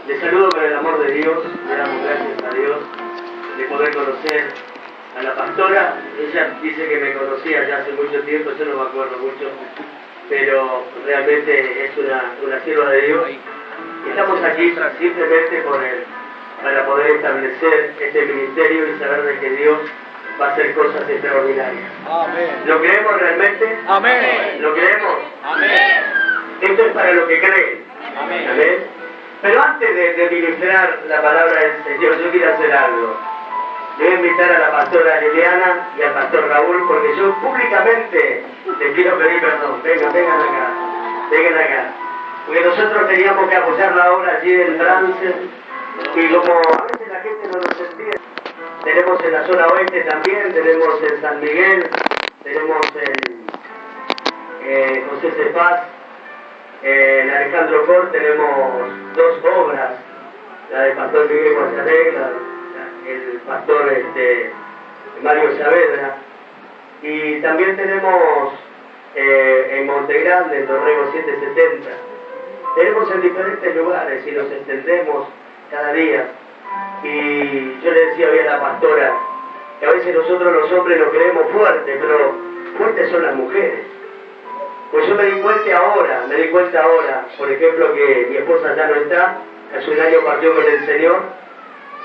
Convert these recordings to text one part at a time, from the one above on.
Les saludo con el amor de Dios, le damos gracias a Dios de poder conocer a la pastora. Ella dice que me conocía ya hace mucho tiempo, yo no me acuerdo mucho, pero realmente es una sierva de Dios. Estamos aquí simplemente para poder establecer este ministerio y saber de que Dios va a hacer cosas extraordinarias. Amén. ¿Lo creemos realmente? Amén. ¿Lo creemos? Amén. Esto es para los que creen. Amén. Amén. Pero antes de ministrar la palabra del Señor, yo quiero hacer algo. Le voy a invitar a la pastora Liliana y al pastor Raúl, porque yo públicamente les quiero pedir perdón. Vengan acá. Porque nosotros teníamos que apoyar la obra allí del trance, y como a veces la gente no nos entiende, tenemos en la zona oeste también, tenemos en San Miguel, tenemos en José Cepaz, en Alejandro Cor tenemos dos obras, la del pastor Miguel Guayaré, el pastor Mario Saavedra, y también tenemos en Montegrande, en Dorrego 770. Tenemos en diferentes lugares y nos extendemos cada día. Y yo le decía hoy a la pastora que a veces nosotros los hombres nos creemos fuertes, pero fuertes son las mujeres. Pues yo me di cuenta ahora, por ejemplo, que mi esposa ya no está, hace un año partió con el Señor,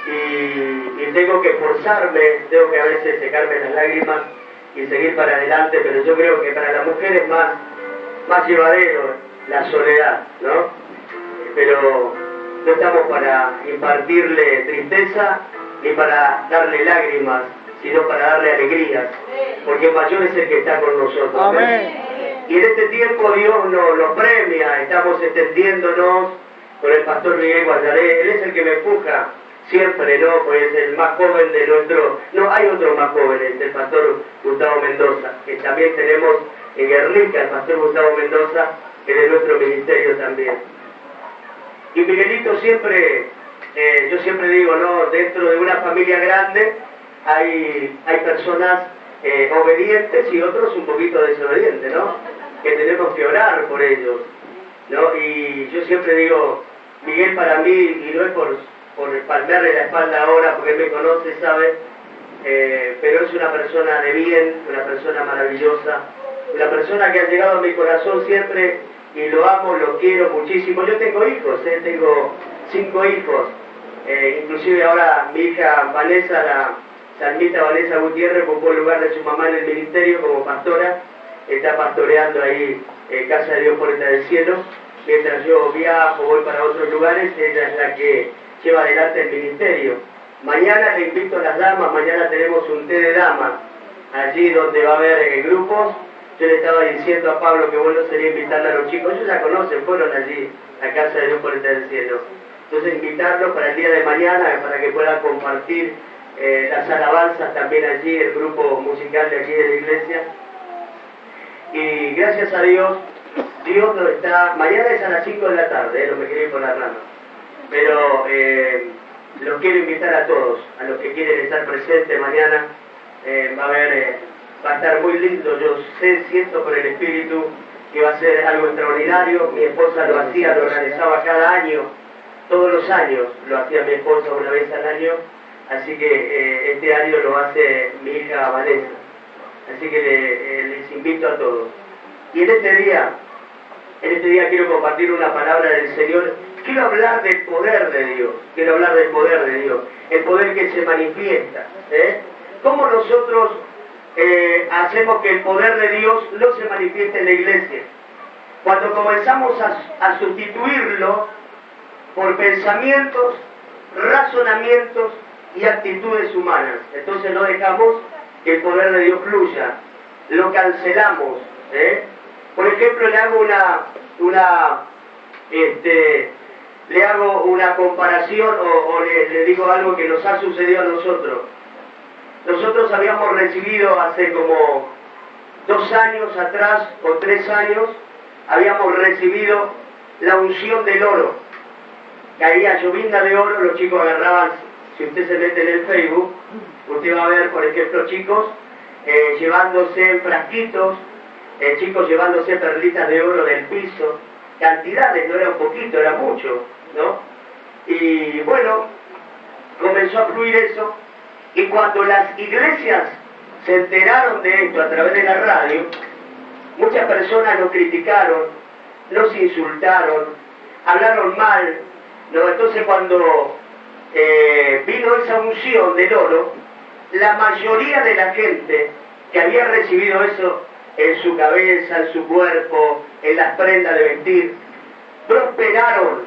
y tengo que esforzarme, tengo que a veces secarme las lágrimas y seguir para adelante, pero yo creo que para la mujer es más llevadero la soledad, ¿no? Pero no estamos para impartirle tristeza ni para darle lágrimas, sino para darle alegrías, porque mayor es el que está con nosotros. Amén. Y en este tiempo Dios nos premia, estamos extendiéndonos con el pastor Miguel Guayaré. Él es el que me empuja siempre, ¿no? Pues el más joven de nuestro... No, hay otros más jóvenes, el pastor Gustavo Mendoza, que también tenemos en Guernica, el pastor Gustavo Mendoza, que es de nuestro ministerio también. Y Miguelito siempre, yo siempre digo, ¿no? Dentro de una familia grande hay personas obedientes y otros un poquito desobedientes, ¿no? Que tenemos que orar por ellos, ¿no? Y yo siempre digo, Miguel para mí, y no es por palmearle la espalda ahora, porque él me conoce, sabe, pero es una persona de bien, una persona maravillosa, una persona que ha llegado a mi corazón siempre, y lo amo, lo quiero muchísimo. Yo tengo hijos, tengo 5 hijos, inclusive ahora mi hija Vanessa, la salmita Vanessa Gutiérrez, ocupó el lugar de su mamá en el ministerio como pastora, está pastoreando ahí Casa de Dios Puerta del Cielo. Mientras yo viajo, voy para otros lugares, ella es la que lleva adelante el ministerio. Mañana le invito a las damas, mañana tenemos un té de damas, allí donde va a haber grupos. Yo le estaba diciendo a Pablo que bueno sería invitarle a los chicos, ellos ya conocen, fueron allí a Casa de Dios Puerta del Cielo. Entonces invitarlos para el día de mañana, para que puedan compartir las alabanzas también allí, el grupo musical de aquí de la iglesia. Y gracias a Dios, Dios nos está... Mañana es a las 5 de la tarde, no me quiero ir por las ramas. Pero los quiero invitar a todos, a los que quieren estar presentes mañana. Va a estar muy lindo, yo siento por el Espíritu que va a ser algo extraordinario. Mi esposa lo hacía, lo organizaba cada año, todos los años lo hacía mi esposa una vez al año, así que este año lo hace mi hija Vanessa. Así que les invito a todos. Y en este día quiero compartir una palabra del Señor. Quiero hablar del poder de Dios. El poder que se manifiesta. ¿Cómo nosotros hacemos que el poder de Dios no se manifieste en la iglesia? Cuando comenzamos a sustituirlo por pensamientos, razonamientos y actitudes humanas. Entonces no dejamos que el poder de Dios fluya, lo cancelamos. Por ejemplo, le hago una comparación o le digo algo que nos ha sucedido a nosotros. Nosotros habíamos recibido hace como 2 años atrás o 3 años, habíamos recibido la unción del oro. Caía llovinda de oro, los chicos agarraban, si usted se mete en el Facebook, usted va a ver, por ejemplo, chicos llevándose en frasquitos, chicos llevándose perlitas de oro del piso, cantidades, no era un poquito, era mucho, ¿no? Y bueno, comenzó a fluir eso, y cuando las iglesias se enteraron de esto a través de la radio, muchas personas nos criticaron, nos insultaron, hablaron mal, ¿no? Entonces cuando vino esa unción del oro, la mayoría de la gente que había recibido eso en su cabeza, en su cuerpo, en las prendas de vestir, prosperaron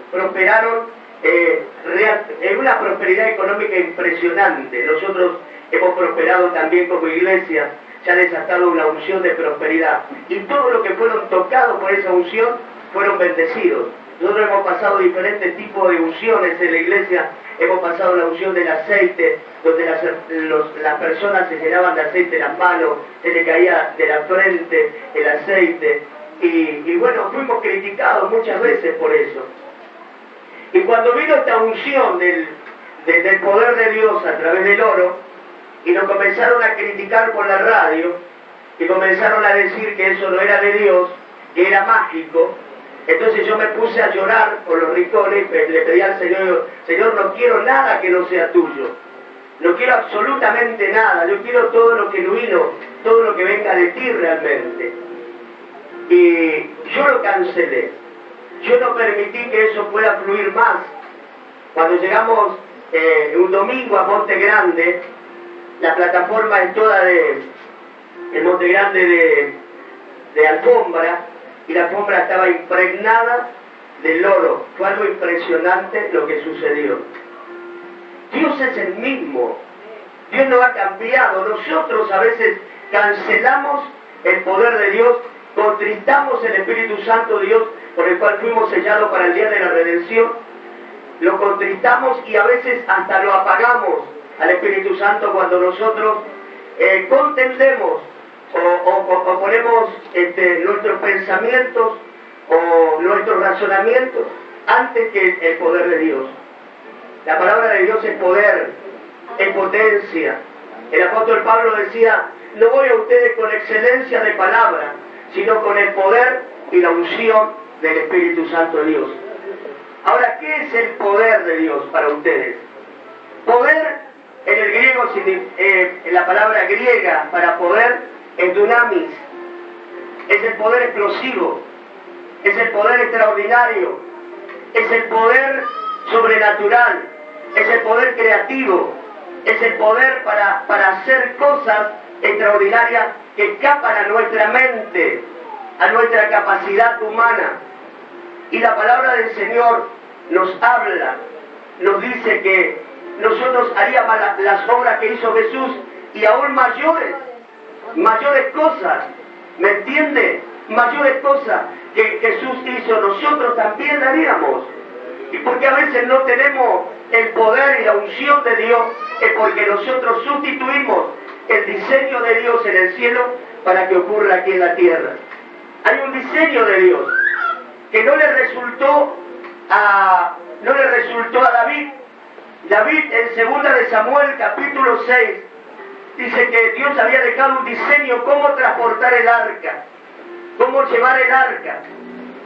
en una prosperidad económica impresionante. Nosotros hemos prosperado también como iglesia, se ha desatado una unción de prosperidad, y todos los que fueron tocados por esa unción fueron bendecidos. Nosotros hemos pasado diferentes tipos de unciones en la iglesia. Hemos pasado la unción del aceite, donde las personas se llenaban de aceite las manos, se le caía de la frente el aceite, y bueno, fuimos criticados muchas veces por eso. Y cuando vino esta unción del poder de Dios a través del oro, y nos comenzaron a criticar por la radio, y comenzaron a decir que eso no era de Dios, que era mágico, entonces yo me puse a llorar por los rincones, le pedí al Señor, Señor, no quiero nada que no sea tuyo, no quiero absolutamente nada, yo quiero todo lo genuino, todo lo que venga de ti realmente. Y yo lo cancelé, yo no permití que eso pueda fluir más. Cuando llegamos un domingo a Monte Grande, la plataforma es toda de Monte Grande de alfombra, y la alfombra estaba impregnada del oro. Fue algo impresionante lo que sucedió. Dios es el mismo, Dios no ha cambiado. Nosotros a veces cancelamos el poder de Dios, contristamos el Espíritu Santo de Dios, por el cual fuimos sellados para el día de la redención, lo contristamos y a veces hasta lo apagamos al Espíritu Santo cuando nosotros contendemos o ponemos nuestros pensamientos o nuestros razonamientos antes que el poder de Dios. La palabra de Dios es poder, es potencia. El apóstol Pablo decía, no voy a ustedes con excelencia de palabra, sino con el poder y la unción del Espíritu Santo de Dios. Ahora, ¿qué es el poder de Dios para ustedes? Poder, en el griego, en la palabra griega para poder, es dunamis, es el poder explosivo, es el poder extraordinario, es el poder sobrenatural, es el poder creativo, es el poder para hacer cosas extraordinarias que escapan a nuestra mente, a nuestra capacidad humana. Y la palabra del Señor nos habla, nos dice que nosotros haríamos las obras que hizo Jesús y aún mayores cosas, ¿me entiende? Mayores cosas que Jesús hizo, nosotros también la haríamos. Y porque a veces no tenemos el poder y la unción de Dios, es porque nosotros sustituimos el diseño de Dios en el cielo para que ocurra aquí en la tierra. Hay un diseño de Dios que no le resultó a David. David en 2 de Samuel capítulo 6 dice que Dios había dejado un diseño cómo transportar el arca, cómo llevar el arca,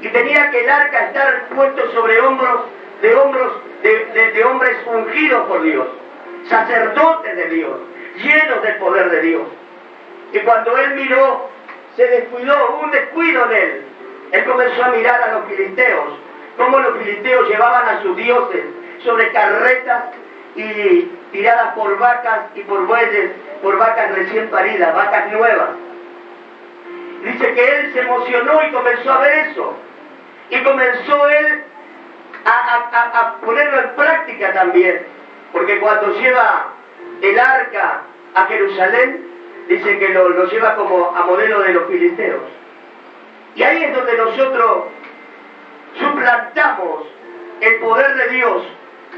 y tenía que el arca estar puesto sobre hombros de hombres ungidos por Dios, sacerdotes de Dios, llenos del poder de Dios. Y cuando él miró, se descuidó, hubo un descuido en él. Él comenzó a mirar a los filisteos, cómo los filisteos llevaban a sus dioses sobre carretas y tiradas por vacas y por bueyes, por vacas recién paridas, vacas nuevas. Dice que él se emocionó y comenzó a ver eso. Y comenzó él a ponerlo en práctica también. Porque cuando lleva el arca a Jerusalén, dice que lo lleva como a modelo de los filisteos. Y ahí es donde nosotros suplantamos el poder de Dios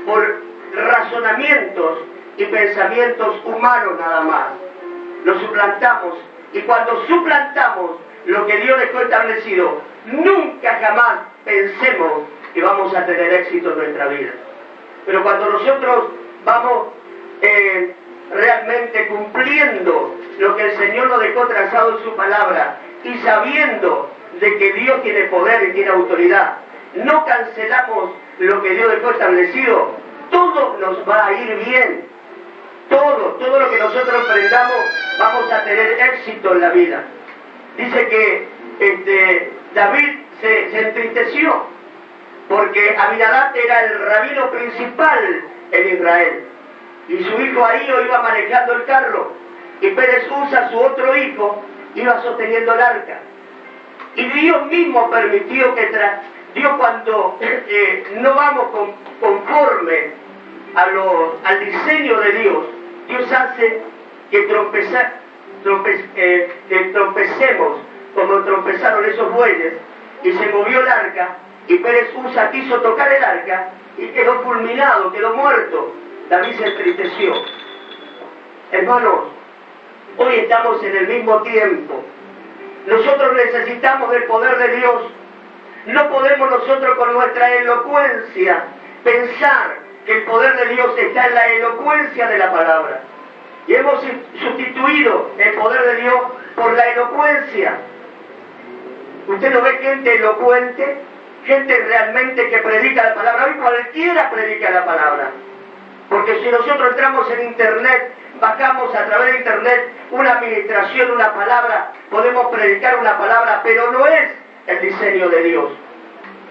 por razonamientos y pensamientos humanos nada más. Lo suplantamos, y cuando suplantamos lo que Dios dejó establecido, nunca jamás pensemos que vamos a tener éxito en nuestra vida. Pero cuando nosotros vamos realmente cumpliendo lo que el Señor nos dejó trazado en su palabra, y sabiendo de que Dios tiene poder y tiene autoridad, no cancelamos lo que Dios dejó establecido, todo nos va a ir bien. Todo lo que nosotros emprendamos, vamos a tener éxito en la vida. Dice que David se entristeció, porque Abinadab era el rabino principal en Israel, y su hijo Ahío iba manejando el carro, y Pérez Uza, su otro hijo, iba sosteniendo el arca. Y Dios mismo permitió que Dios, cuando no vamos conforme al diseño de Dios, Dios hace que trompecemos como tropezaron esos bueyes, y se movió el arca, y Pérez Uza quiso tocar el arca y quedó fulminado, quedó muerto. David se entristeció. Hermanos, hoy estamos en el mismo tiempo. Nosotros necesitamos del poder de Dios. No podemos nosotros con nuestra elocuencia pensar que el poder de Dios está en la elocuencia de la palabra. Y hemos sustituido el poder de Dios por la elocuencia. Usted no ve gente elocuente, gente realmente que predica la palabra. Hoy cualquiera predica la palabra. Porque si nosotros entramos en internet, bajamos a través de internet una administración, una palabra, podemos predicar una palabra, pero no es el diseño de Dios.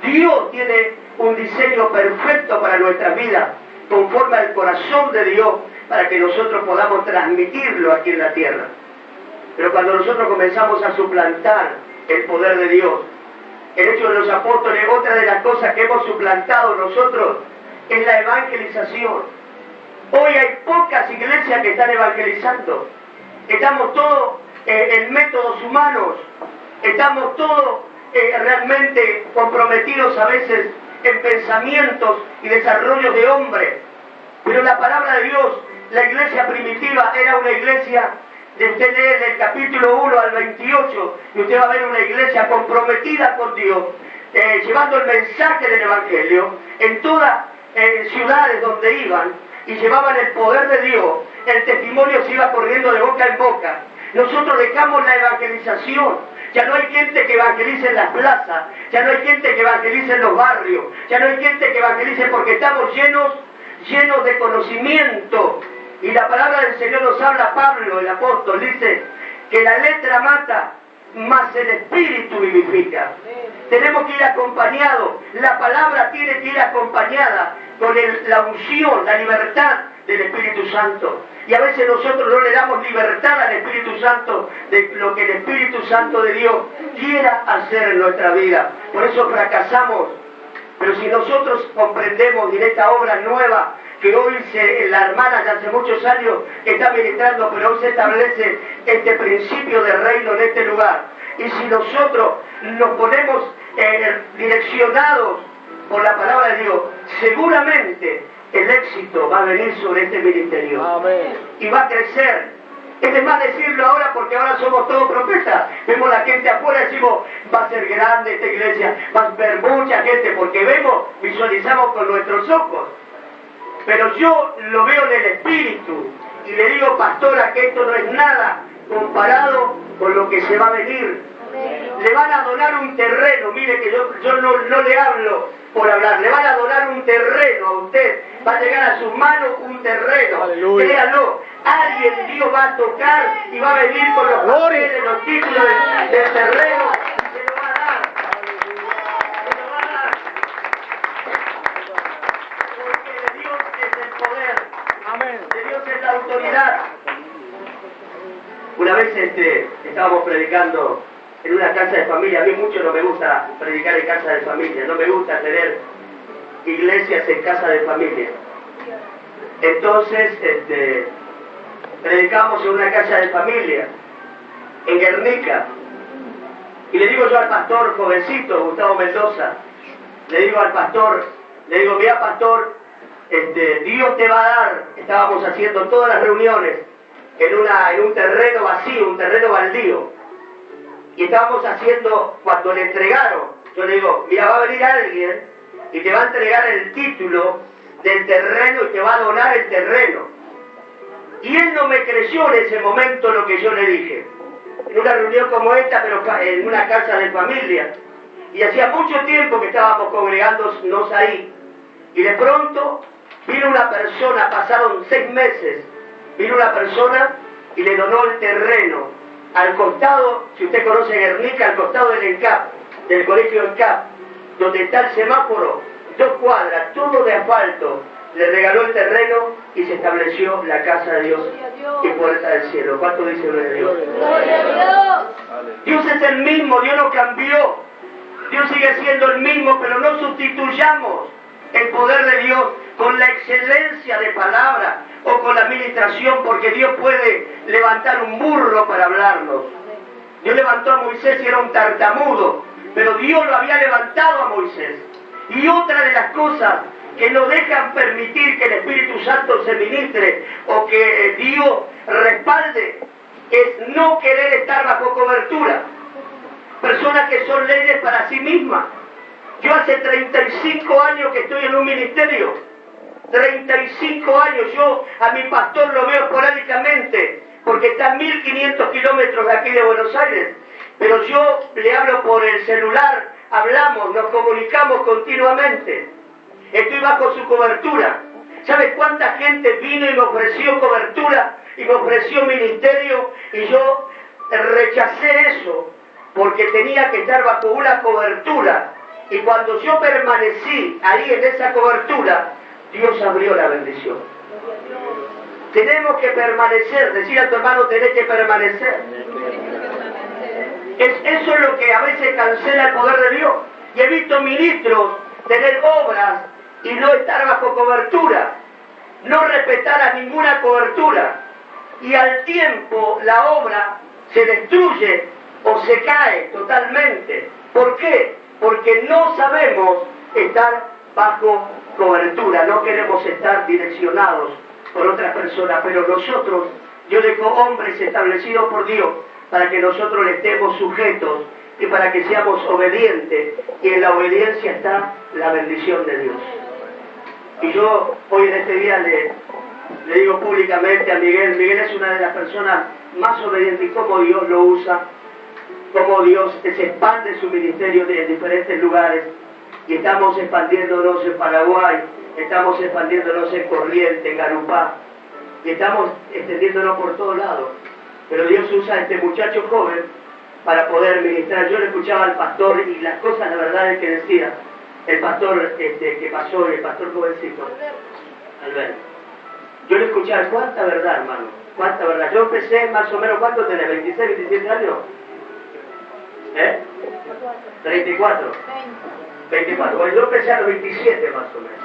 Dios tiene un diseño perfecto para nuestra vida, conforme al corazón de Dios, para que nosotros podamos transmitirlo aquí en la tierra. Pero cuando nosotros comenzamos a suplantar el poder de Dios, el hecho de los apóstoles, otra de las cosas que hemos suplantado nosotros es la evangelización. Hoy hay pocas iglesias que están evangelizando. Estamos todos en métodos humanos, estamos todos realmente comprometidos a veces en pensamientos y desarrollos de hombre. Pero la palabra de Dios, la iglesia primitiva era una iglesia, de usted lee del capítulo 1 al 28, y usted va a ver una iglesia comprometida con Dios, llevando el mensaje del Evangelio en todas ciudades donde iban, y llevaban el poder de Dios. El testimonio se iba corriendo de boca en boca. Nosotros dejamos la evangelización. Ya no hay gente que evangelice en las plazas, ya no hay gente que evangelice en los barrios, ya no hay gente que evangelice porque estamos llenos de conocimiento. Y la palabra del Señor nos habla, Pablo, el apóstol, dice que la letra mata, mas el espíritu vivifica. Tenemos que ir acompañados, la palabra tiene que ir acompañada con la unción, la libertad del Espíritu Santo. Y a veces nosotros no le damos libertad al Espíritu Santo de lo que el Espíritu Santo de Dios quiera hacer en nuestra vida. Por eso fracasamos. Pero si nosotros comprendemos en esta obra nueva que hoy la hermana ya hace muchos años está ministrando, pero hoy se establece este principio de reino en este lugar. Y si nosotros nos ponemos direccionados por la palabra de Dios, seguramente el éxito va a venir sobre este ministerio. Amén. Y va a crecer. Es de más decirlo ahora, porque ahora somos todos profetas. Vemos la gente afuera y decimos, va a ser grande esta iglesia, va a ver mucha gente, porque visualizamos con nuestros ojos. Pero yo lo veo en el espíritu y le digo, pastora, que esto no es nada comparado con lo que se va a venir. Le van a donar un terreno, mire que yo no le hablo por hablar, le van a donar un terreno a usted, va a llegar a sus manos un terreno. Aleluya. Créalo, alguien Dios va a tocar y va a venir con los papeles, los títulos del terreno y se lo va a dar. Se lo va a dar. Porque de Dios es el poder. Amén. De Dios es la autoridad. Una vez estábamos predicando en una casa de familia. A mí mucho no me gusta predicar en casa de familia, no me gusta tener iglesias en casa de familia. Entonces, predicamos en una casa de familia, en Guernica, y le digo yo al pastor jovencito, Gustavo Mendoza, le digo al pastor, mira pastor, Dios te va a dar, estábamos haciendo todas las reuniones en un terreno vacío, un terreno baldío. Y estábamos haciendo, cuando le entregaron, yo le digo, mira, va a venir alguien y te va a entregar el título del terreno y te va a donar el terreno. Y él no me creyó en ese momento lo que yo le dije. En una reunión como esta, pero en una casa de familia. Y hacía mucho tiempo que estábamos congregándonos ahí. Y de pronto vino una persona, pasaron 6 meses, vino una persona y le donó el terreno al costado, si usted conoce Guernica, al costado del ENCAP, del colegio ENCAP, donde está el semáforo, 2 cuadras, todo de asfalto. Le regaló el terreno y se estableció la casa de Dios y puerta del cielo. ¿Cuánto dice gloria a Dios? ¡Gloria a Dios! Dios es el mismo, Dios no cambió. Dios sigue siendo el mismo, pero no sustituyamos el poder de Dios con la excelencia de palabra o con la administración, porque Dios puede levantar un burro para hablarnos. Dios levantó a Moisés y era un tartamudo, pero Dios lo había levantado a Moisés. Y otra de las cosas que no dejan permitir que el Espíritu Santo se ministre o que Dios respalde es no querer estar bajo cobertura. Personas que son leyes para sí mismas. Yo hace 35 años que estoy en un ministerio. 35 años. Yo a mi pastor lo veo esporádicamente, porque está a 1500 kilómetros de aquí de Buenos Aires. Pero yo le hablo por el celular, hablamos, nos comunicamos continuamente. Estoy bajo su cobertura. ¿Sabe cuánta gente vino y me ofreció cobertura y me ofreció ministerio? Y yo rechacé eso, porque tenía que estar bajo una cobertura. Y cuando yo permanecí ahí en esa cobertura, Dios abrió la bendición. Tenemos que permanecer, decir a tu hermano, tenés que permanecer. Eso es lo que a veces cancela el poder de Dios. Y he visto ministros tener obras y no estar bajo cobertura, no respetar a ninguna cobertura. Y al tiempo la obra se destruye o se cae totalmente. ¿Por qué? Porque no sabemos estar bajo cobertura, no queremos estar direccionados por otras personas, pero nosotros, Dios dejó hombres establecidos por Dios para que nosotros le estemos sujetos y para que seamos obedientes, y en la obediencia está la bendición de Dios. Y yo hoy en este día le digo públicamente a Miguel es una de las personas más obedientes, y cómo Dios lo usa, cómo Dios se expande su ministerio en diferentes lugares, y estamos expandiéndonos en Paraguay, estamos expandiéndonos en Corrientes, en Garupá, y estamos extendiéndonos por todos lados. Pero Dios usa a este muchacho joven para poder ministrar. Yo le escuchaba al pastor y las cosas, la verdad es que decía el pastor que pasó, el pastor jovencito, Alberto. Yo le escuchaba, cuánta verdad, hermano, cuánta verdad. Yo empecé más o menos, ¿cuánto tenés? ¿26, 27 años? 34. 24. Bueno, yo empecé a los 27 más o menos.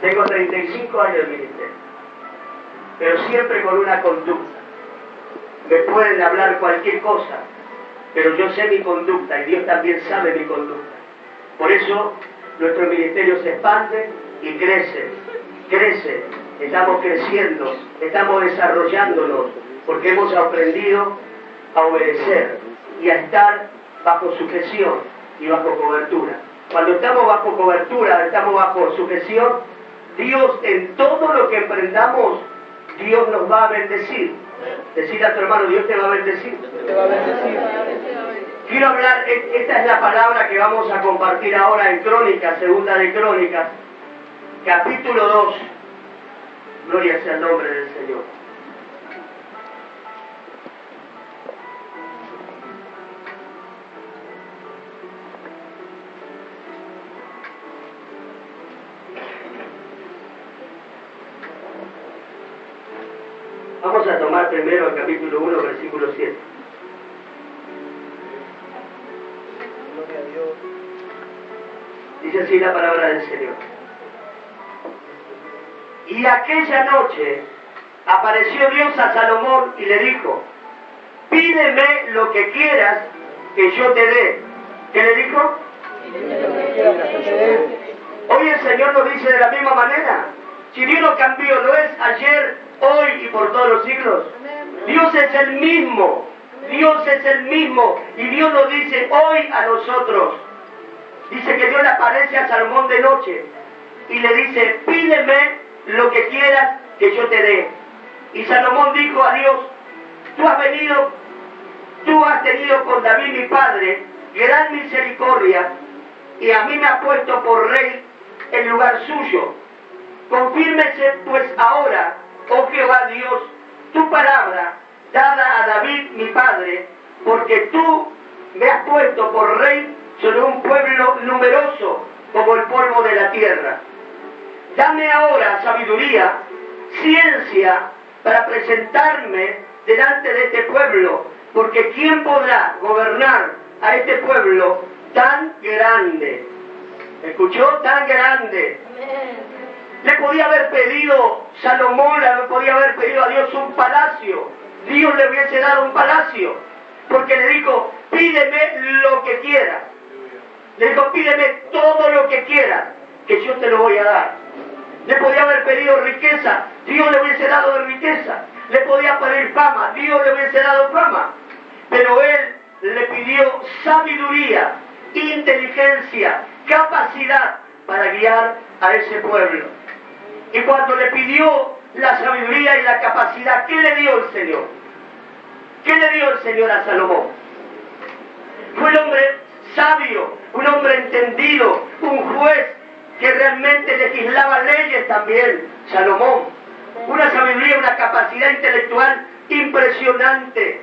Tengo 35 años de ministerio. Pero siempre con una conducta. Me pueden hablar cualquier cosa, pero yo sé mi conducta y Dios también sabe mi conducta. Por eso nuestro ministerio se expande y crece. Estamos creciendo, estamos desarrollándonos, porque hemos aprendido a obedecer y a estar bajo sujeción y bajo cobertura. Cuando estamos bajo cobertura, estamos bajo sujeción, Dios, en todo lo que emprendamos, Dios nos va a bendecir. Decir a tu hermano, Dios te va a bendecir. Te va a bendecir. Quiero hablar, esta es la palabra que vamos a compartir ahora en Crónicas, segunda de Crónicas, capítulo 2. Gloria sea el nombre del Señor. Vamos a tomar primero el capítulo 1, versículo 7. Dice así la palabra del Señor. Y aquella noche apareció Dios a Salomón y le dijo, pídeme lo que quieras que yo te dé. ¿Qué le dijo? Hoy el Señor nos dice de la misma manera. Si Dios no cambió, no es ayer, hoy y por todos los siglos. Dios es el mismo. Dios es el mismo. Y Dios nos dice hoy a nosotros. Dice que Dios le aparece a Salomón de noche y le dice, pídeme lo que quieras que yo te dé. Y Salomón dijo a Dios, tú has tenido con David mi padre gran misericordia y a mí me ha puesto por rey en lugar suyo. Confírmese pues ahora, oh Jehová Dios, tu palabra dada a David mi padre, porque tú me has puesto por rey sobre un pueblo numeroso como el polvo de la tierra. Dame ahora sabiduría, ciencia, para presentarme delante de este pueblo, porque ¿quién podrá gobernar a este pueblo tan grande? ¿Escuchó? Tan grande. Le podía haber pedido Salomón, le podía haber pedido a Dios un palacio. Dios le hubiese dado un palacio, porque le dijo, pídeme lo que quieras. Le dijo, pídeme todo lo que quieras, que yo te lo voy a dar. Le podía haber pedido riqueza, Dios le hubiese dado de riqueza. Le podía pedir fama, Dios le hubiese dado fama. Pero él le pidió sabiduría, inteligencia, capacidad para guiar a ese pueblo. Y cuando le pidió la sabiduría y la capacidad, ¿qué le dio el Señor? ¿Qué le dio el Señor a Salomón? Fue un hombre sabio, un hombre entendido, un juez que realmente legislaba leyes también, Salomón. Una sabiduría, una capacidad intelectual impresionante.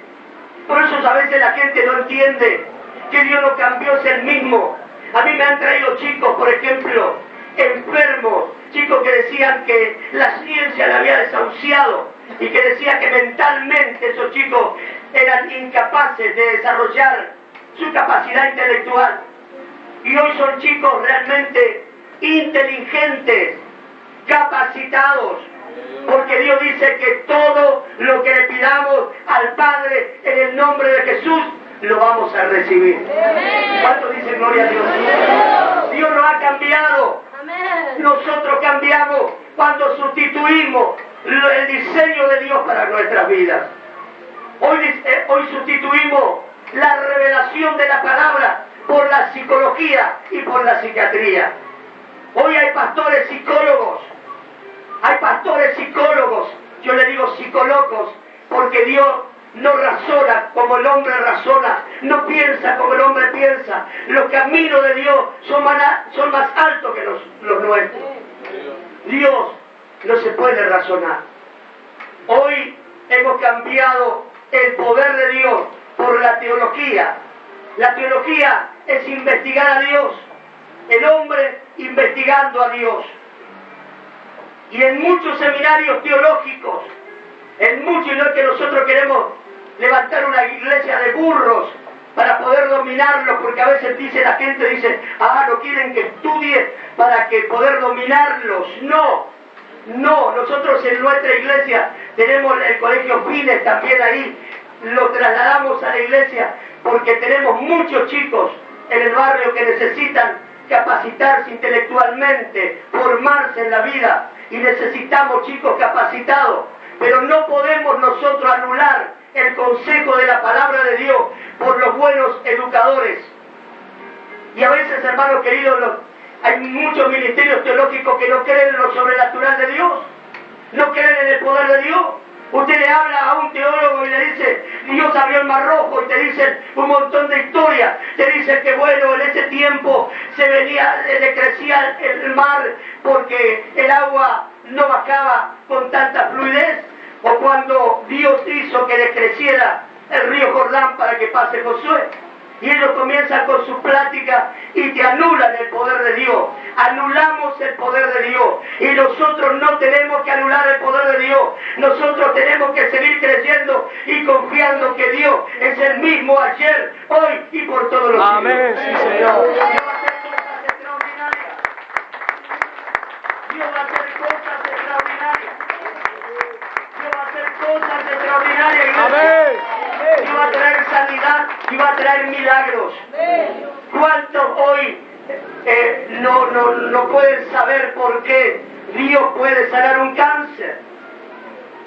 Por eso a veces la gente no entiende que Dios no cambió, es el mismo. A mí me han traído chicos, por ejemplo, enfermos, chicos que decían que la ciencia la había desahuciado y que decía que mentalmente esos chicos eran incapaces de desarrollar su capacidad intelectual. Y hoy son chicos realmente inteligentes, capacitados, porque Dios dice que todo lo que le pidamos al Padre en el nombre de Jesús, lo vamos a recibir. ¿Cuánto dicen gloria a Dios? Dios no ha cambiado. Nosotros cambiamos cuando sustituimos el diseño de Dios para nuestras vidas. Hoy sustituimos la revelación de la palabra por la psicología y por la psiquiatría. Hoy hay pastores psicólogos. Hay pastores psicólogos. Yo le digo psicólogos porque Dios no razona como el hombre razona, no piensa como el hombre piensa. Los caminos de Dios son más altos que los nuestros. Dios no se puede razonar. Hoy hemos cambiado el poder de Dios por la teología. La teología es investigar a Dios, el hombre investigando a Dios. Y en muchos seminarios teológicos, en muchos, y no es que nosotros queremos levantar una iglesia de burros para poder dominarlos, porque a veces la gente dice, no quieren que estudie para que poder dominarlos. No, nosotros en nuestra iglesia tenemos el colegio Fines también ahí, lo trasladamos a la iglesia porque tenemos muchos chicos en el barrio que necesitan capacitarse intelectualmente, formarse en la vida, y necesitamos chicos capacitados, pero no podemos nosotros anular el consejo de la palabra de Dios por los buenos educadores. Y a veces, hermanos queridos, hay muchos ministerios teológicos que no creen en lo sobrenatural de Dios, no creen en el poder de Dios. Usted le habla a un teólogo y le dice, Dios abrió el mar rojo, y te dicen un montón de historias. Te dicen que bueno, en ese tiempo decrecía el mar porque el agua no bajaba con tanta fluidez, o cuando Dios hizo que decreciera el río Jordán para que pase Josué. Y ellos comienzan con su plática y te anulan el poder de Dios. Anulamos el poder de Dios. Y nosotros no tenemos que anular el poder de Dios. Nosotros tenemos que seguir creyendo y confiando que Dios es el mismo ayer, hoy y por todos los siglos. Amén. Sí, Señor. Dios va a hacer cosas extraordinarias. Dios va a hacer cosas extraordinarias. Dios va a hacer cosas extraordinarias. Amén. Dios va a traer sanidad y va a traer milagros. ¿Cuántos hoy no pueden saber por qué Dios puede sanar un cáncer?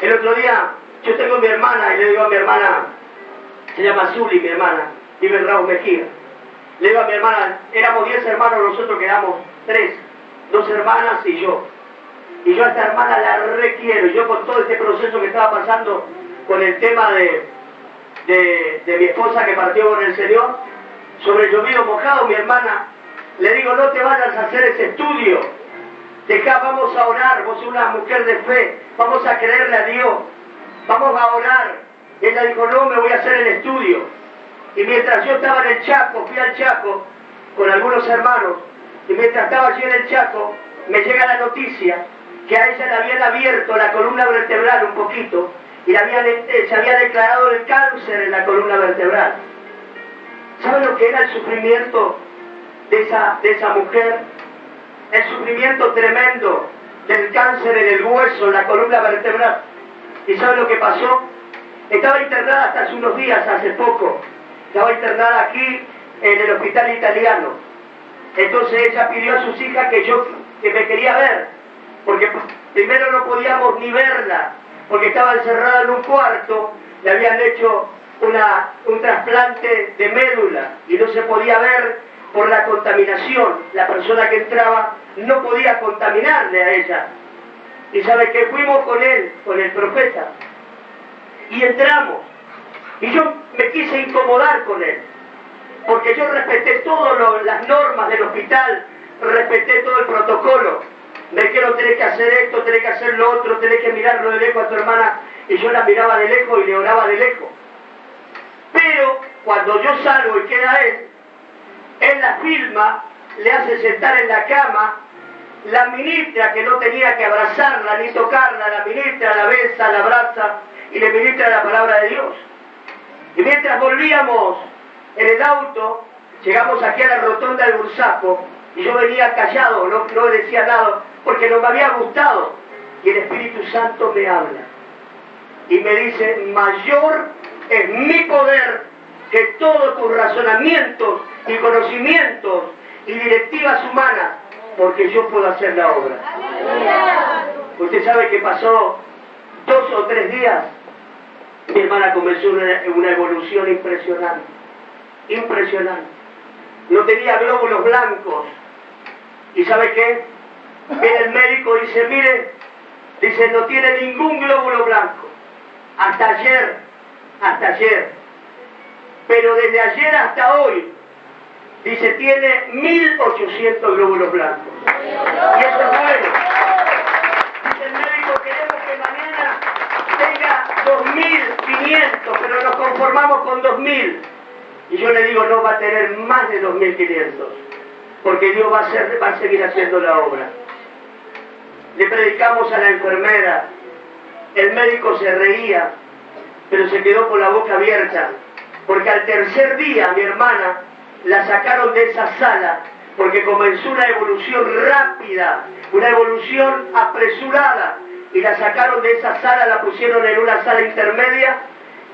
El otro día yo tengo a mi hermana y le digo a mi hermana, se llama Zuli, mi hermana, vive en Raúl Mejía. Le digo a mi hermana, éramos 10 hermanos, nosotros quedamos 3, 2 hermanas y yo. Y yo a esta hermana la requiero. Y yo con todo este proceso que estaba pasando con el tema de mi esposa que partió con el Señor, sobre llovido mojado, mi hermana, le digo, no te vayas a hacer ese estudio, dejá, vamos a orar, vos sos una mujer de fe, vamos a creerle a Dios, vamos a orar. Ella dijo, no, me voy a hacer el estudio. Y mientras yo estaba en el Chaco, fui al Chaco con algunos hermanos, y mientras estaba allí en el Chaco, me llega la noticia que a ella le habían abierto la columna vertebral un poquito, y se había declarado el cáncer en la columna vertebral. ¿Saben lo que era el sufrimiento de esa mujer? El sufrimiento tremendo del cáncer en el hueso, en la columna vertebral. ¿Y saben lo que pasó? Estaba internada hasta hace unos días, hace poco. Estaba internada aquí en el hospital italiano. Entonces ella pidió a sus hijas que me quería ver, porque primero no podíamos ni verla, porque estaba encerrada en un cuarto, le habían hecho un trasplante de médula y no se podía ver por la contaminación. La persona que entraba no podía contaminarle a ella. Y sabe que fuimos con él, con el profeta, y entramos. Y yo me quise incomodar con él, porque yo respeté todas las normas del hospital, respeté todo el protocolo. Me dijeron, tenés que hacer esto, tenés que hacer lo otro, tenés que mirarlo de lejos a tu hermana. Y yo la miraba de lejos y le oraba de lejos. Pero cuando yo salgo y queda él la filma, le hace sentar en la cama, la ministra, que no tenía que abrazarla ni tocarla, la ministra la besa, la abraza y le ministra la palabra de Dios. Y mientras volvíamos en el auto, llegamos aquí a la rotonda del Bursaco, y yo venía callado, no decía nada, porque no me había gustado. Y el Espíritu Santo me habla y me dice, mayor es mi poder que todos tus razonamientos y conocimientos y directivas humanas, porque yo puedo hacer la obra. Usted sabe que pasó 2 o 3 días, mi hermana comenzó una evolución impresionante, impresionante. No tenía glóbulos blancos. ¿Y sabe qué? Viene el médico y dice, mire, dice, no tiene ningún glóbulo blanco. Hasta ayer. Pero desde ayer hasta hoy, dice, tiene 1800 glóbulos blancos. Y eso es bueno. Dice el médico, queremos que mañana tenga 2500, pero nos conformamos con 2000. Y yo le digo, no, va a tener más de 2500, porque Dios va a seguir haciendo la obra. Le predicamos a la enfermera, el médico se reía, pero se quedó con la boca abierta, porque al tercer día mi hermana la sacaron de esa sala, porque comenzó una evolución rápida, una evolución apresurada, y la sacaron de esa sala, la pusieron en una sala intermedia,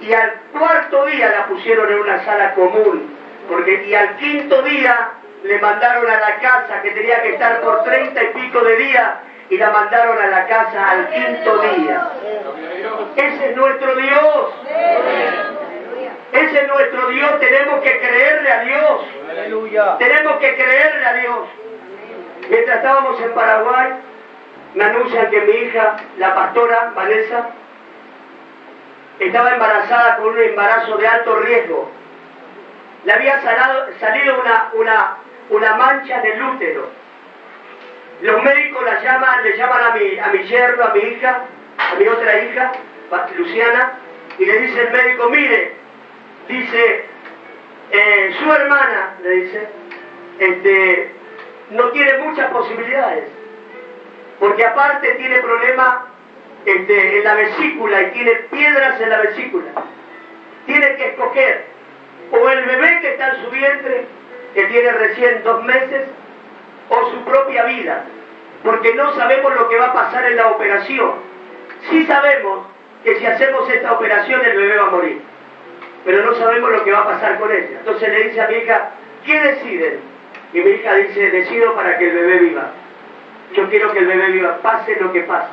y al 4.º día la pusieron en una sala común, y al 5.º día le mandaron a la casa, que tenía que estar por 30 y pico de días, y la mandaron a la casa al 5.º día. Ese es nuestro Dios. Ese es nuestro Dios. Tenemos que creerle a Dios. Tenemos que creerle a Dios. Mientras estábamos en Paraguay, me anuncian que mi hija, la pastora Vanessa, estaba embarazada con un embarazo de alto riesgo. Le había salido una mancha en el útero. Los médicos le llaman a mi yerno, a mi hija, a mi otra hija, Luciana, y le dice el médico, mire, dice, su hermana, le dice, no tiene muchas posibilidades, porque aparte tiene problemas en la vesícula y tiene piedras en la vesícula. Tiene que escoger o el bebé que está en su vientre, que tiene recién 2 meses, o su propia vida, porque no sabemos lo que va a pasar en la operación. Sí sabemos que si hacemos esta operación el bebé va a morir, pero no sabemos lo que va a pasar con ella. Entonces le dice a mi hija, ¿qué deciden? Y mi hija dice, decido para que el bebé viva. Yo quiero que el bebé viva, pase lo que pase.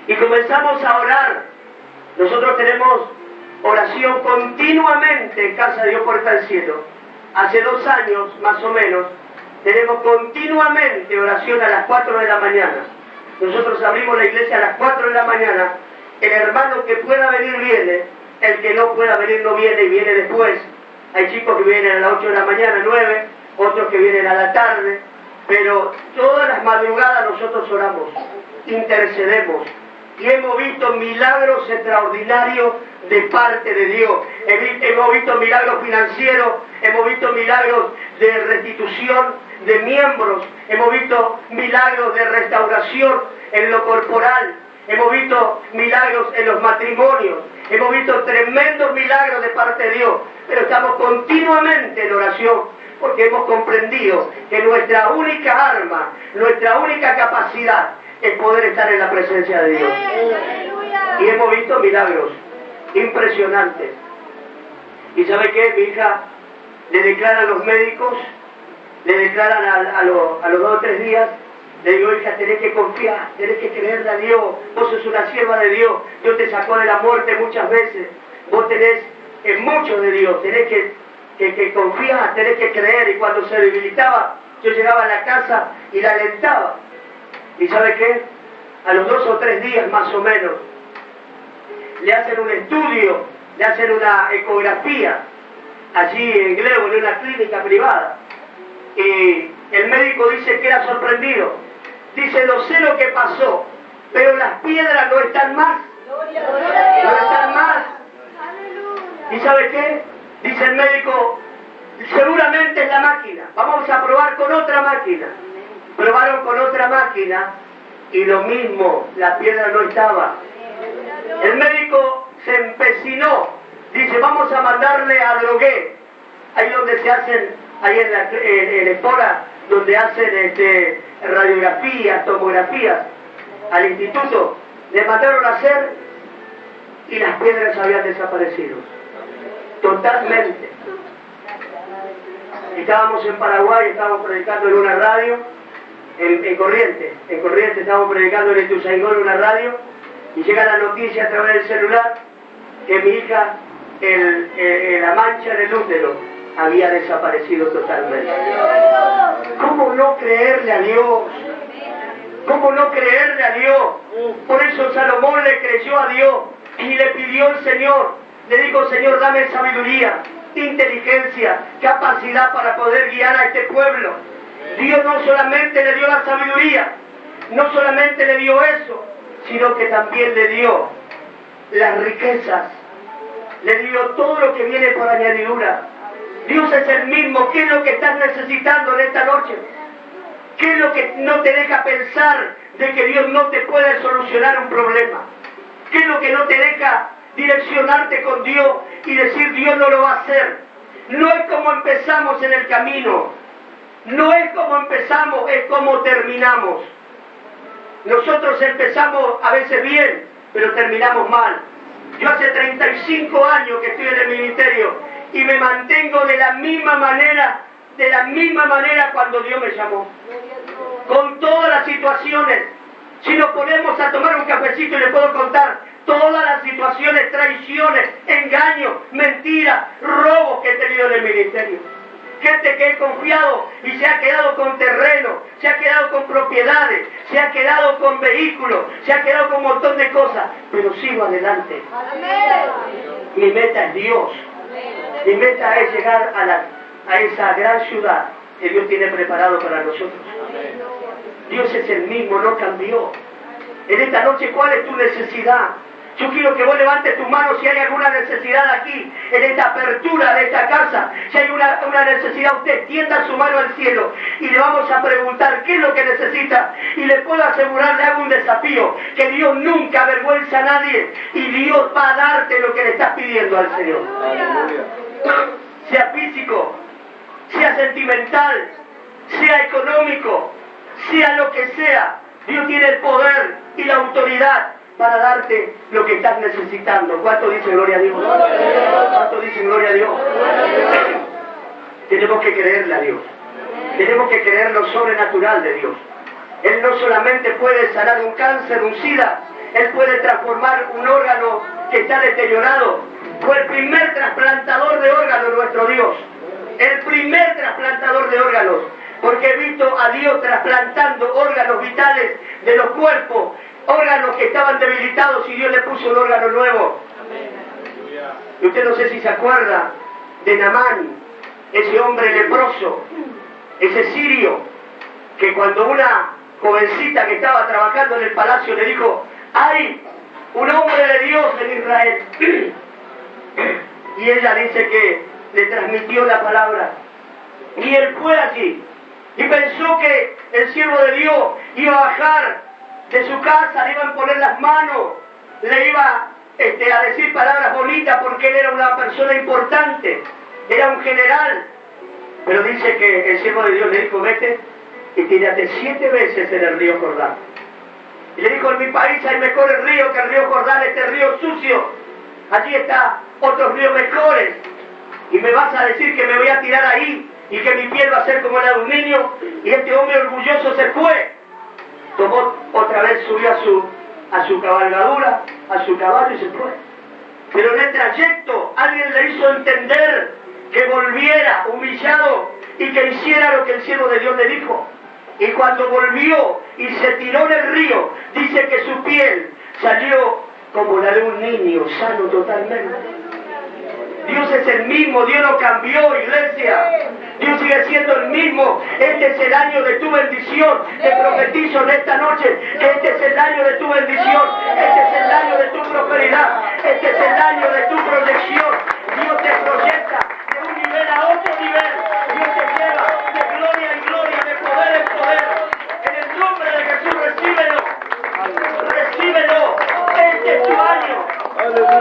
Y comenzamos a orar. Nosotros tenemos oración continuamente en Casa de Dios Puerta del Cielo. Hace 2 años, más o menos, tenemos continuamente oración a las 4 de la mañana. Nosotros abrimos la iglesia a las 4 de la mañana. El hermano que pueda venir viene, el que no pueda venir no viene y viene después. Hay chicos que vienen a las 8 de la mañana, 9, otros que vienen a la tarde, pero todas las madrugadas nosotros oramos, intercedemos, y hemos visto milagros extraordinarios de parte de Dios. Hemos visto milagros financieros, hemos visto milagros de restitución de miembros, hemos visto milagros de restauración en lo corporal, hemos visto milagros en los matrimonios, hemos visto tremendos milagros de parte de Dios, pero estamos continuamente en oración, porque hemos comprendido que nuestra única arma, nuestra única capacidad es poder estar en la presencia de Dios. Y hemos visto milagros impresionantes. ¿Y sabe qué? Mi hija le declara a los médicos, le declaran a los 2 o 3 días, le digo, hija, tenés que confiar, tenés que creerle a Dios, vos sos una sierva de Dios, Dios te sacó de la muerte muchas veces, vos tenés mucho de Dios, tenés que confiar, tenés que creer. Y cuando se debilitaba, yo llegaba a la casa y la alentaba. ¿Y sabe qué? A los 2 o 3 días más o menos, le hacen un estudio, le hacen una ecografía, allí en Glebo, en una clínica privada. Y el médico dice que era sorprendido. Dice, no sé lo que pasó, pero las piedras no están más. No están más. ¿Y sabe qué? Dice el médico, seguramente es la máquina. Vamos a probar con otra máquina. Probaron con otra máquina y lo mismo, la piedra no estaba. El médico se empecinó, dice, vamos a mandarle a Drogué, ahí donde se hacen, ahí en Espora, donde hacen radiografías, tomografías, al instituto. Le mandaron a hacer y las piedras habían desaparecido. Totalmente. Estábamos en Paraguay, estábamos predicando en una radio, en Corrientes estábamos predicando en Ituzaingó en una radio, y llega la noticia a través del celular que mi hija, la mancha en el útero, había desaparecido totalmente. ¿Cómo no creerle a Dios? ¿Cómo no creerle a Dios? Por eso Salomón le creyó a Dios y le pidió al Señor, le dijo, Señor, dame sabiduría, inteligencia, capacidad para poder guiar a este pueblo. Dios no solamente le dio la sabiduría, no solamente le dio eso, sino que también le dio las riquezas, le dio todo lo que viene por añadidura. Dios es el mismo. ¿Qué es lo que estás necesitando en esta noche? ¿Qué es lo que no te deja pensar de que Dios no te puede solucionar un problema? ¿Qué es lo que no te deja direccionarte con Dios y decir Dios no lo va a hacer? No es como empezamos en el camino, no es como empezamos, es como terminamos. Nosotros empezamos a veces bien, pero terminamos mal. Yo hace 35 años que estoy en el ministerio y me mantengo de la misma manera cuando Dios me llamó. Con todas las situaciones. Si nos ponemos a tomar un cafecito y les puedo contar todas las situaciones, traiciones, engaños, mentiras, robos que he tenido en el ministerio. Gente que he confiado y se ha quedado con terreno, se ha quedado con propiedades, se ha quedado con vehículos, se ha quedado con un montón de cosas, pero sigo adelante. Mi meta es Dios. Mi meta es llegar a esa gran ciudad que Dios tiene preparado para nosotros. Dios es el mismo, no cambió. En esta noche, ¿cuál es tu necesidad? Yo quiero que vos levantes tus manos si hay alguna necesidad aquí, en esta apertura de esta casa. Si hay una necesidad, usted tienda su mano al cielo y le vamos a preguntar qué es lo que necesita. Y le puedo asegurar, le hago un desafío, que Dios nunca avergüenza a nadie y Dios va a darte lo que le estás pidiendo al Señor. Sea físico, sea sentimental, sea económico, sea lo que sea, Dios tiene el poder y la autoridad para darte lo que estás necesitando. ¿Cuánto dice gloria a Dios? ¿Cuánto dice gloria a Dios? Tenemos que creerle a Dios. Tenemos que creer lo sobrenatural de Dios. Él no solamente puede sanar un cáncer, un SIDA, Él puede transformar un órgano que está deteriorado. Fue el primer trasplantador de órganos nuestro Dios. El primer trasplantador de órganos. Porque he visto a Dios trasplantando órganos vitales de los cuerpos, órganos que estaban debilitados y Dios le puso un órgano nuevo. Y usted no sé si se acuerda de Naamán, ese hombre leproso, ese sirio, que cuando una jovencita que estaba trabajando en el palacio le dijo, hay un hombre de Dios en Israel, y ella dice que le transmitió la palabra, y él fue allí, y pensó que el siervo de Dios iba a bajar de su casa, le iban a poner las manos, le iba a decir palabras bonitas porque él era una persona importante, era un general. Pero dice que el siervo de Dios le dijo, vete y tírate 7 veces en el río Jordán. Y le dijo, en mi país hay mejores ríos que el río Jordán, este río sucio. Allí está otros ríos mejores. Y me vas a decir que me voy a tirar ahí y que mi piel va a ser como la de un niño. Y este hombre orgulloso se fue. Tomó otra vez, subió a su cabalgadura, a su caballo y se fue. Pero en el trayecto alguien le hizo entender que volviera humillado y que hiciera lo que el siervo de Dios le dijo. Y cuando volvió y se tiró en el río, dice que su piel salió como la de un niño, sano totalmente. Dios es el mismo, Dios no cambió, iglesia. Dios sigue siendo el mismo. Este es el año de tu bendición. Te profetizo en esta noche que este es el año de tu bendición. Este es el año de tu prosperidad. Este es el año de tu proyección. Dios te proyecta de un nivel a otro nivel. Dios te lleva de gloria en gloria, de poder en poder. En el nombre de Jesús, recíbelo. Recíbelo. Este es tu año.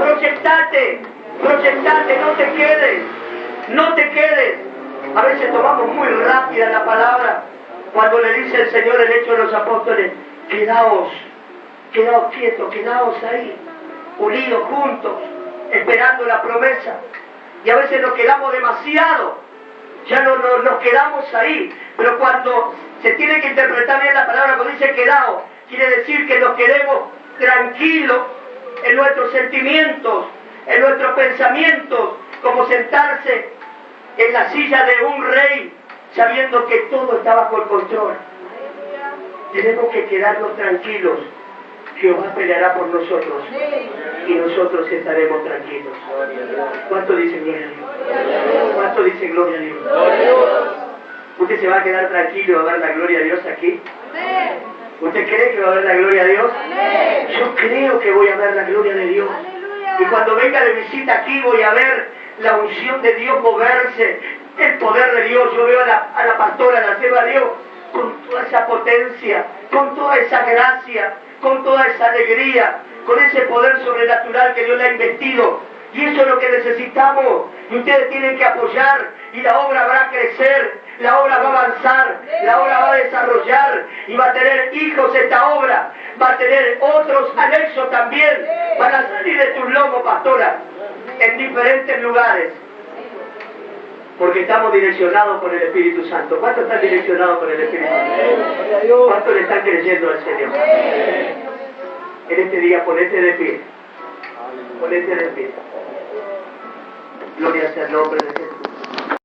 Proyectate, no te quedes. No te quedes. A veces tomamos muy rápida la palabra cuando le dice el Señor en Hechos de los Apóstoles, quedaos quietos, quedaos ahí, unidos juntos, esperando la promesa. Y a veces nos quedamos demasiado, ya no nos quedamos ahí. Pero cuando se tiene que interpretar bien la palabra, cuando dice quedaos, quiere decir que nos quedemos tranquilos en nuestros sentimientos, en nuestros pensamientos, como sentarse en la silla de un rey, sabiendo que todo está bajo el control. Tenemos que quedarnos tranquilos. Jehová peleará por nosotros y nosotros estaremos tranquilos. ¿Cuánto dicen gloria a Dios? ¿Cuánto dicen gloria a Dios? ¿Usted se va a quedar tranquilo y va a ver la gloria a Dios aquí? ¿Usted cree que va a ver la gloria a Dios? Yo creo que voy a ver la gloria de Dios. Y cuando venga de visita aquí voy a ver la unción de Dios moverse, el poder de Dios. Yo veo a la pastora, a la sierva de Dios, con toda esa potencia, con toda esa gracia, con toda esa alegría, con ese poder sobrenatural que Dios le ha investido. Y eso es lo que necesitamos. Y ustedes tienen que apoyar, y la obra va a crecer, la obra va a avanzar, la obra va a desarrollar, y va a tener hijos esta obra, va a tener otros anexos también, van a salir de tus lomos, pastora, en diferentes lugares, porque estamos direccionados por el Espíritu Santo. ¿Cuántos están direccionados por el Espíritu Santo? ¿Cuántos le están creyendo al Señor? En este día ponete de pie, ponete de pie. Gloria sea el nombre de Jesús.